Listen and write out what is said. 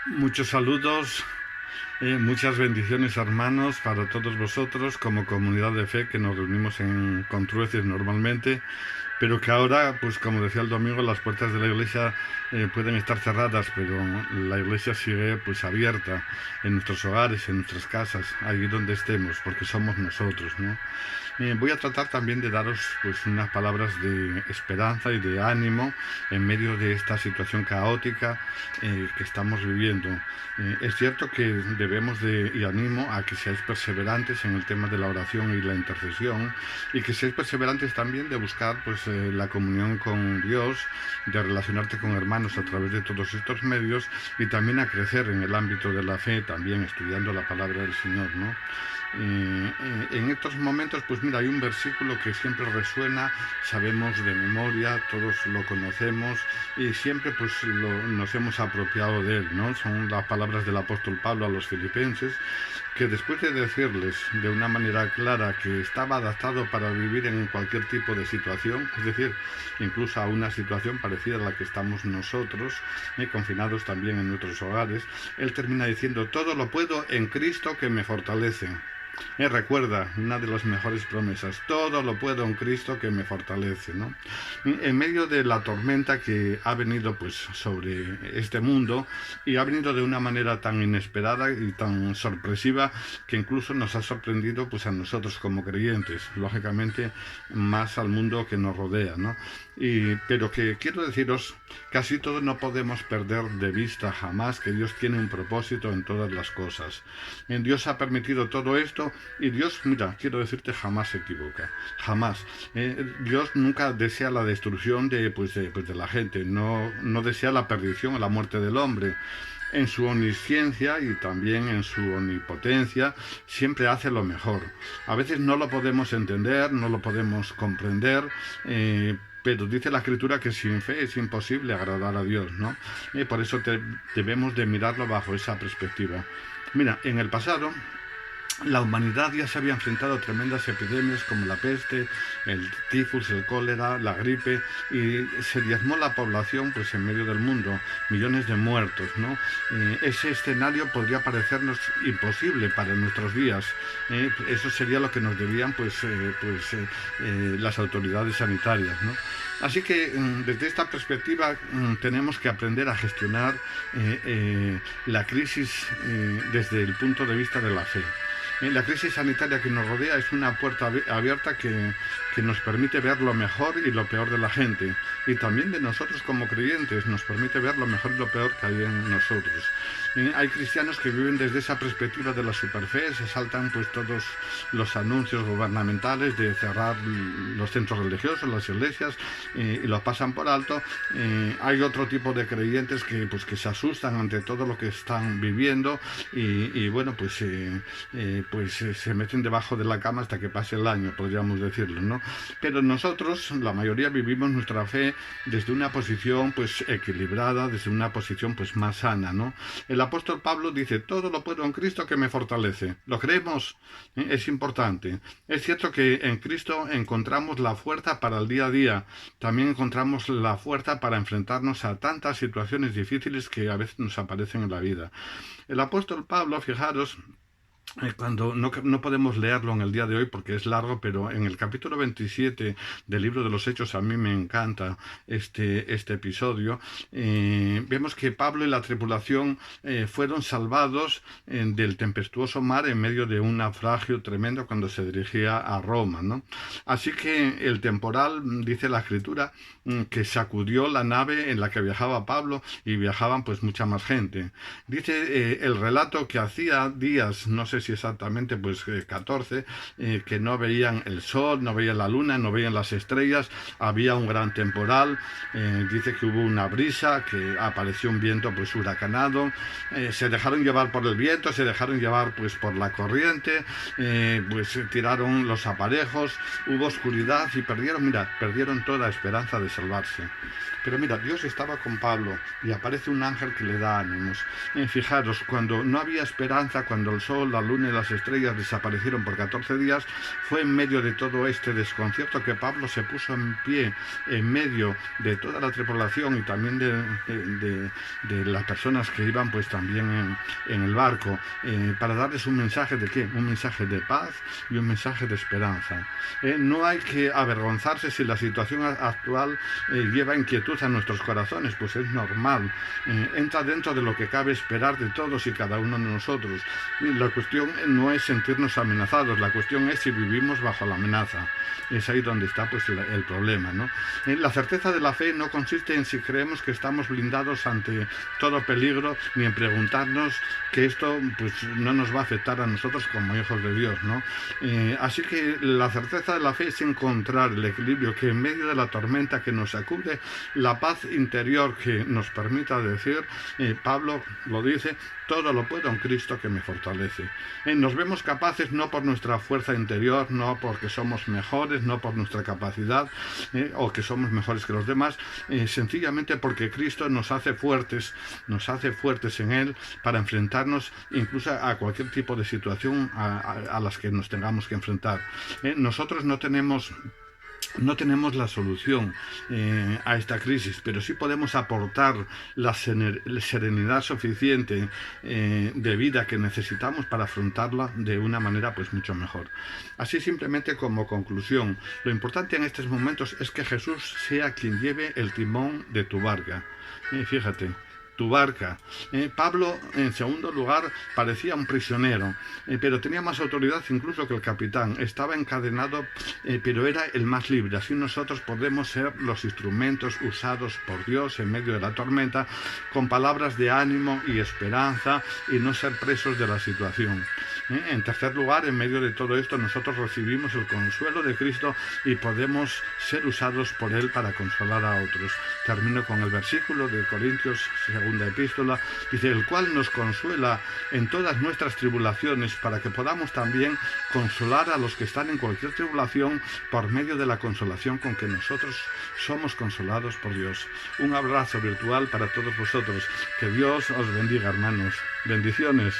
Muchos saludos, muchas bendiciones, hermanos, para todos vosotros como comunidad de fe que nos reunimos en Contrueces normalmente, pero que ahora, pues como decía el domingo, las puertas de la iglesia pueden estar cerradas, pero la iglesia sigue pues abierta en nuestros hogares, en nuestras casas, allí donde estemos, porque somos nosotros, ¿no? Voy a tratar también de daros pues unas palabras de esperanza y de ánimo en medio de esta situación caótica que estamos viviendo. Es cierto que debemos de, y animo a que seáis perseverantes en el tema de la oración y la intercesión, y que seáis perseverantes también de buscar pues la comunión con Dios, de relacionarte con hermanos a través de todos estos medios, y también a crecer en el ámbito de la fe, también estudiando la palabra del Señor, ¿no? En estos momentos, pues mira, hay un versículo que siempre resuena, sabemos de memoria, todos lo conocemos y siempre pues nos hemos apropiado de él, ¿no? Son las palabras del apóstol Pablo a los filipenses, que después de decirles de una manera clara que estaba adaptado para vivir en cualquier tipo de situación, es decir, incluso a una situación parecida a la que estamos nosotros, confinados también en nuestros hogares, él termina diciendo: todo lo puedo en Cristo que me fortalece. Recuerda, una de las mejores promesas: todo lo puedo en Cristo que me fortalece, ¿no? En medio de la tormenta que ha venido pues sobre este mundo, y ha venido de una manera tan inesperada y tan sorpresiva, que incluso nos ha sorprendido pues a nosotros como creyentes, lógicamente más al mundo que nos rodea, ¿no? Pero que quiero deciros, casi todo no podemos perder de vista jamás que Dios tiene un propósito en todas las cosas. Dios ha permitido todo esto, y Dios, mira, quiero decirte, jamás se equivoca, jamás. Dios nunca desea la destrucción de la gente, no desea la perdición o la muerte del hombre. En su omnisciencia y también en su omnipotencia siempre hace lo mejor. A veces no lo podemos entender, no lo podemos comprender, pero dice la escritura que sin fe es imposible agradar a Dios, ¿no? Por eso debemos de mirarlo bajo esa perspectiva. Mira, en el pasado la humanidad ya se había enfrentado a tremendas epidemias como la peste, el tifus, el cólera, la gripe, y se diezmó la población pues en medio del mundo, millones de muertos, ¿no? Ese escenario podría parecernos imposible para nuestros días. Eso sería lo que nos dirían las autoridades sanitarias, ¿no? Así que desde esta perspectiva tenemos que aprender a gestionar la crisis desde el punto de vista de la fe. La crisis sanitaria que nos rodea es una puerta abierta que nos permite ver lo mejor y lo peor de la gente, y también de nosotros como creyentes nos permite ver lo mejor y lo peor que hay en nosotros. Hay cristianos que viven desde esa perspectiva de la superfe, se saltan pues todos los anuncios gubernamentales de cerrar los centros religiosos, las iglesias, y lo pasan por alto. Hay otro tipo de creyentes que se asustan ante todo lo que están viviendo, y bueno, se meten debajo de la cama hasta que pase el año, podríamos decirlo, ¿no? Pero nosotros, la mayoría, vivimos nuestra fe desde una posición pues equilibrada, desde una posición pues más sana, ¿no? El apóstol Pablo dice: todo lo puedo en Cristo que me fortalece. ¿Lo creemos? Es importante. Es cierto que en Cristo encontramos la fuerza para el día a día. También encontramos la fuerza para enfrentarnos a tantas situaciones difíciles que a veces nos aparecen en la vida. El apóstol Pablo, fijaros, cuando no podemos leerlo en el día de hoy porque es largo, pero en el capítulo 27 del libro de los Hechos, a mí me encanta este episodio. Vemos que Pablo y la tripulación fueron salvados del tempestuoso mar en medio de un naufragio tremendo cuando se dirigía a Roma, ¿no? Así que el temporal, dice la escritura, que sacudió la nave en la que viajaba Pablo, y viajaban pues mucha más gente. Dice el relato que hacía días, no sé si exactamente 14, que no veían el sol, no veían la luna, no veían las estrellas, había un gran temporal. Dice que hubo una brisa, que apareció un viento pues huracanado, se dejaron llevar por el viento, se dejaron llevar pues por la corriente, tiraron los aparejos, hubo oscuridad y perdieron toda esperanza de salvarse. Pero mira, Dios estaba con Pablo y aparece un ángel que le da ánimos. Fijaros, cuando no había esperanza, cuando el sol, la luna y las estrellas desaparecieron por 14 días, fue en medio de todo este desconcierto que Pablo se puso en pie, en medio de toda la tripulación y también de las personas que iban pues también en el barco, para darles un mensaje de ¿qué? Un mensaje de paz y un mensaje de esperanza. No hay que avergonzarse si la situación actual lleva inquietud a nuestros corazones, pues es normal. Entra dentro de lo que cabe esperar de todos y cada uno de nosotros. La cuestión no es sentirnos amenazados, la cuestión es si vivimos bajo la amenaza. Es ahí donde está pues el problema, ¿no? La certeza de la fe no consiste en si creemos que estamos blindados ante todo peligro, ni en preguntarnos que esto pues no nos va a afectar a nosotros como hijos de Dios, ¿no? Así que la certeza de la fe es encontrar el equilibrio, que en medio de la tormenta que nos sacude, la paz interior que nos permita decir, Pablo lo dice, todo lo puedo en Cristo que me fortalece. Nos vemos capaces no por nuestra fuerza interior, no porque somos mejores, no por nuestra capacidad o que somos mejores que los demás, sencillamente porque Cristo nos hace fuertes en Él para enfrentarnos incluso a cualquier tipo de situación a las que nos tengamos que enfrentar. Nosotros no tenemos la solución a esta crisis, pero sí podemos aportar la serenidad suficiente de vida que necesitamos para afrontarla de una manera pues mucho mejor. Así, simplemente como conclusión, lo importante en estos momentos es que Jesús sea quien lleve el timón de tu barca. Fíjate, tu barca. Pablo, en segundo lugar, parecía un prisionero, pero tenía más autoridad incluso que el capitán. Estaba encadenado, pero era el más libre. Así nosotros podemos ser los instrumentos usados por Dios en medio de la tormenta, con palabras de ánimo y esperanza, y no ser presos de la situación. En tercer lugar, en medio de todo esto, nosotros recibimos el consuelo de Cristo y podemos ser usados por Él para consolar a otros. Termino con el versículo de Corintios, segunda epístola, dice, el cual nos consuela en todas nuestras tribulaciones, para que podamos también consolar a los que están en cualquier tribulación por medio de la consolación con que nosotros somos consolados por Dios. Un abrazo virtual para todos vosotros. Que Dios os bendiga, hermanos. Bendiciones.